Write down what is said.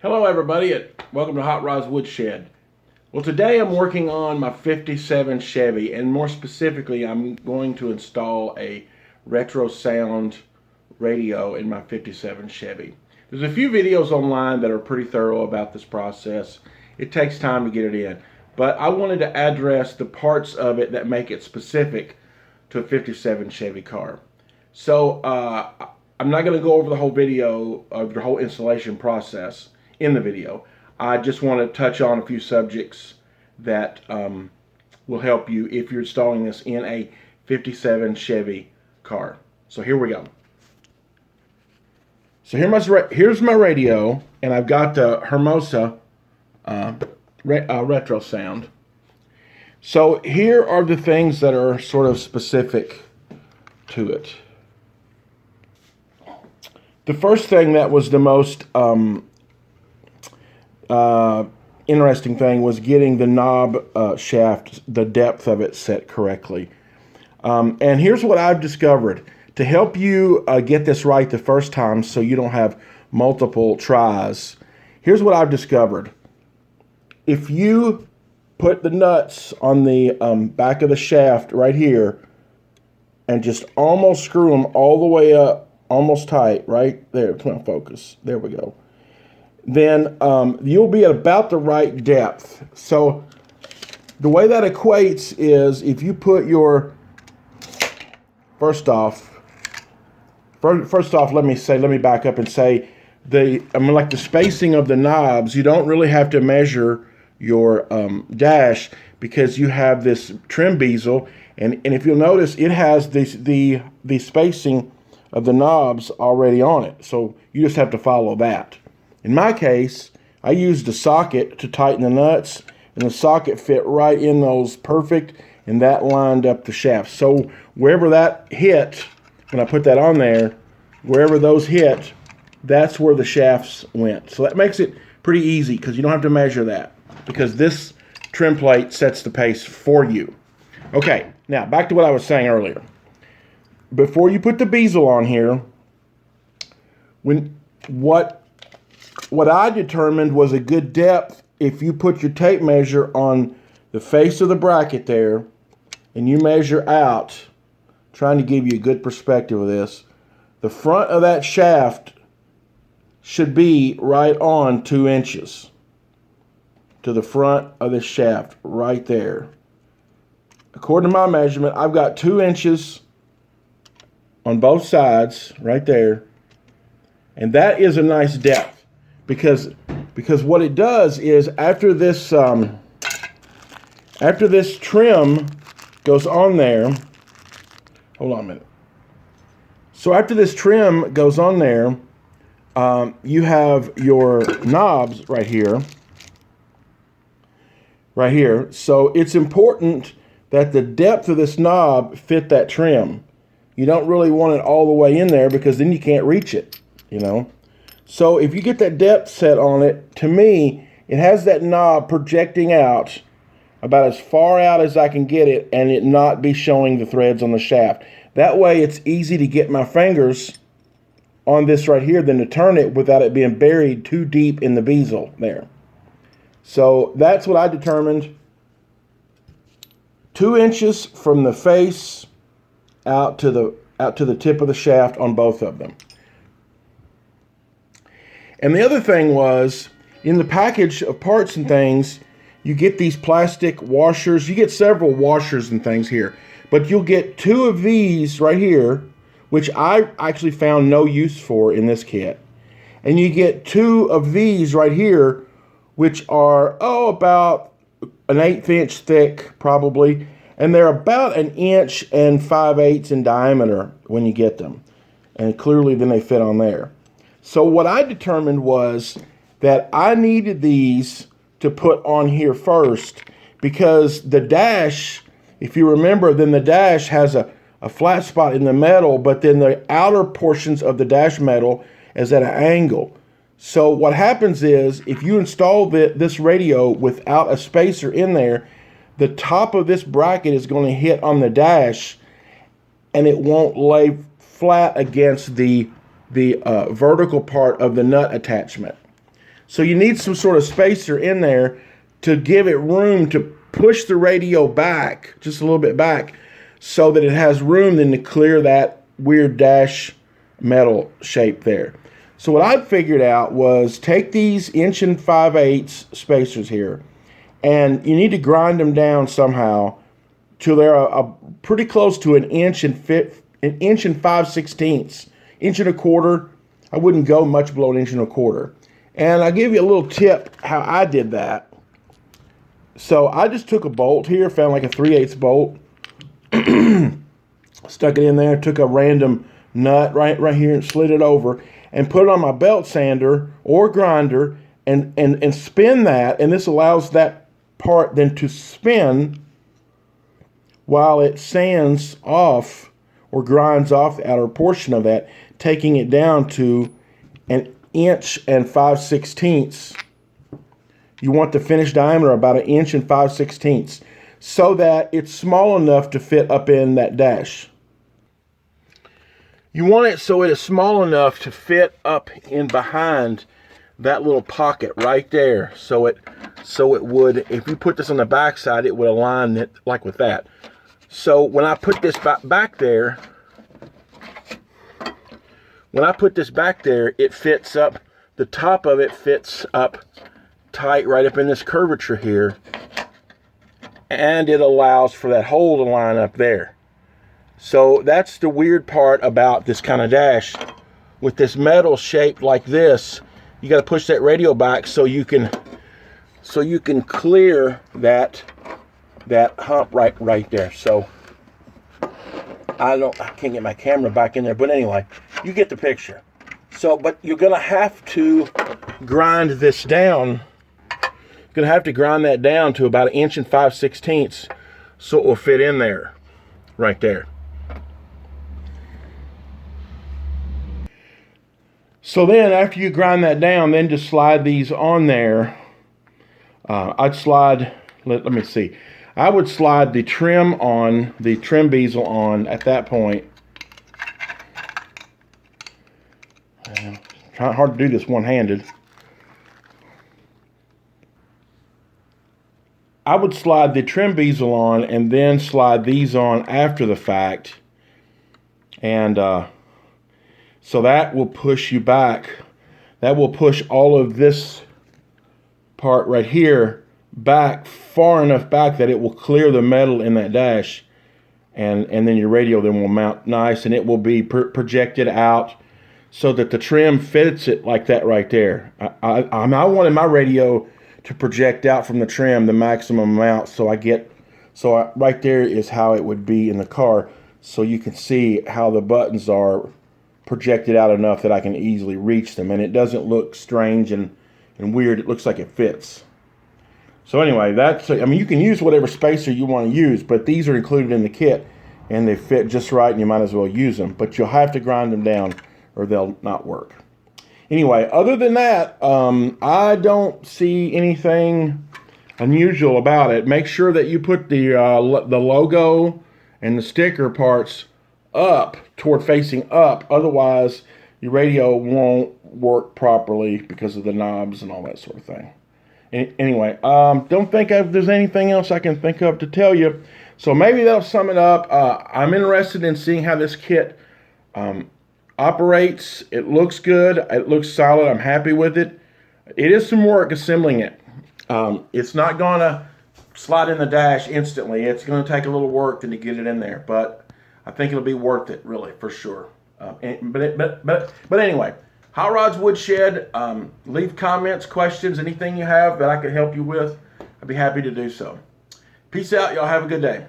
Hello everybody, welcome to Hot Rod's Woodshed. Well, today I'm working on my 57 Chevy, and more specifically I'm going to install a Retrosound radio in my 57 Chevy. There's a few videos online that are pretty thorough about this process. It takes time to get it in, but I wanted to address the parts of it that make it specific to a 57 Chevy car. So I'm not going to go over the whole video of the whole installation process in the video. I just want to touch on a few subjects that will help you if you're installing this in a 57 Chevy car. So here we go. So here's my radio, and I've got the Hermosa Retrosound. So here are the things that are sort of specific to it. The first thing that was the most interesting thing was getting the knob shaft, the depth of it set correctly. And here's what I've discovered. To help you get this right the first time so you don't have multiple tries, here's what I've discovered. If you put the nuts on the back of the shaft right here and just almost screw them all the way up, almost tight, right there, come on, focus, there we go, then you'll be at about the right depth. So the way that equates is if you put your, first off, let me back up and say, like the spacing of the knobs, you don't really have to measure your dash because you have this trim bezel, and if you'll notice, it has the spacing of the knobs already on it, so you just have to follow that. In my case, I used a socket to tighten the nuts, and the socket fit right in those perfect, and that lined up the shaft. So wherever that hit, when I put that on there, wherever those hit, that's where the shafts went. So that makes it pretty easy because you don't have to measure that, because this trim plate sets the pace for you. Okay, now back to what I was saying earlier. Before you put the bezel on here, what I determined was a good depth. If you put your tape measure on the face of the bracket there and you measure out, trying to give you a good perspective of this, the front of that shaft should be right on 2 inches to the front of the shaft right there. According to my measurement, I've got 2 inches on both sides right there, and that is a nice depth because what it does is after this trim goes on there, hold on a minute. So after this trim goes on there, you have your knobs right here. So it's important that the depth of this knob fit that trim. You don't really want it all the way in there because then you can't reach it, you know. So if you get that depth set on it, to me, it has that knob projecting out about as far out as I can get it and it not be showing the threads on the shaft. That way it's easy to get my fingers on this right here than to turn it without it being buried too deep in the bezel there. So that's what I determined. 2 inches from the face out to the tip of the shaft on both of them. And the other thing was, in the package of parts and things, you get these plastic washers. You get several washers and things here, but you'll get 2 of these right here, which I actually found no use for in this kit. And you get 2 of these right here, which are, about an 1/8 inch thick, probably. And they're about 1 inch and 5/8 in diameter when you get them. And clearly then they fit on there. So what I determined was that I needed these to put on here first, because the dash, if you remember, then the dash has a flat spot in the metal, but then the outer portions of the dash metal is at an angle. So what happens is, if you install this radio without a spacer in there, the top of this bracket is going to hit on the dash, and it won't lay flat against the vertical part of the nut attachment. So you need some sort of spacer in there to give it room to push the radio back, just a little bit back, so that it has room then to clear that weird dash metal shape there. So what I figured out was take these 1 5/8 spacers here, and you need to grind them down somehow till they're pretty close to 1 inch and 5/16, 1.25 inches. I wouldn't go much below 1 1/4 inches. And I'll give you a little tip how I did that. So I just took a bolt here, found like a 3/8 bolt, stuck it in there, took a random nut right here and slid it over and put it on my belt sander or grinder and spin that, and this allows that part then to spin while it sands off or grinds off the outer portion of that, taking it down to 1 inch and 5/16. You want the finished diameter about 1 inch and 5/16 so that it's small enough to fit up in that dash. You want it so it is small enough to fit up in behind that little pocket right there. So it would, if you put this on the back side, it would align it like with that. So when I put this back there, it fits up, the top of it fits up tight right up in this curvature here, and it allows for that hole to line up there. So that's the weird part about this kind of dash. With this metal shaped like this, you got to push that radio back so you can clear that hump right there. So I can't get my camera back in there, but anyway, you get the picture. So, but you're gonna have to grind this down. You're gonna have to grind that down to about 1 inch and 5/16 so it will fit in there, right there. So then after you grind that down, then just slide these on there. I'd slide, let me see. I would slide the trim on, the trim bezel on at that point. Trying hard to do this one-handed. I would slide the trim bezel on and then slide these on after the fact. And so that will push you back. That will push all of this part right here back far enough back that it will clear the metal in that dash, and then your radio then will mount nice, and it will be projected out so that the trim fits it like that right there. I wanted my radio to project out from the trim the maximum amount, right there is how it would be in the car, so you can see how the buttons are projected out enough that I can easily reach them, and it doesn't look strange and weird. It looks like it fits. So anyway, you can use whatever spacer you want to use, but these are included in the kit, and they fit just right, and you might as well use them. But you'll have to grind them down, or they'll not work. Anyway, other than that, I don't see anything unusual about it. Make sure that you put the logo and the sticker parts up, toward facing up. Otherwise, your radio won't work properly because of the knobs and all that sort of thing. Anyway, don't think there's anything else I can think of to tell you. So maybe that'll sum it up. I'm interested in seeing how this kit operates. It looks good. It looks solid. I'm happy with it. It is some work assembling it. It's not going to slide in the dash instantly. It's going to take a little work to get it in there, but I think it'll be worth it, really, for sure. But anyway, Hot Rods Woodshed, leave comments, questions, anything you have that I could help you with. I'd be happy to do so. Peace out. Y'all have a good day.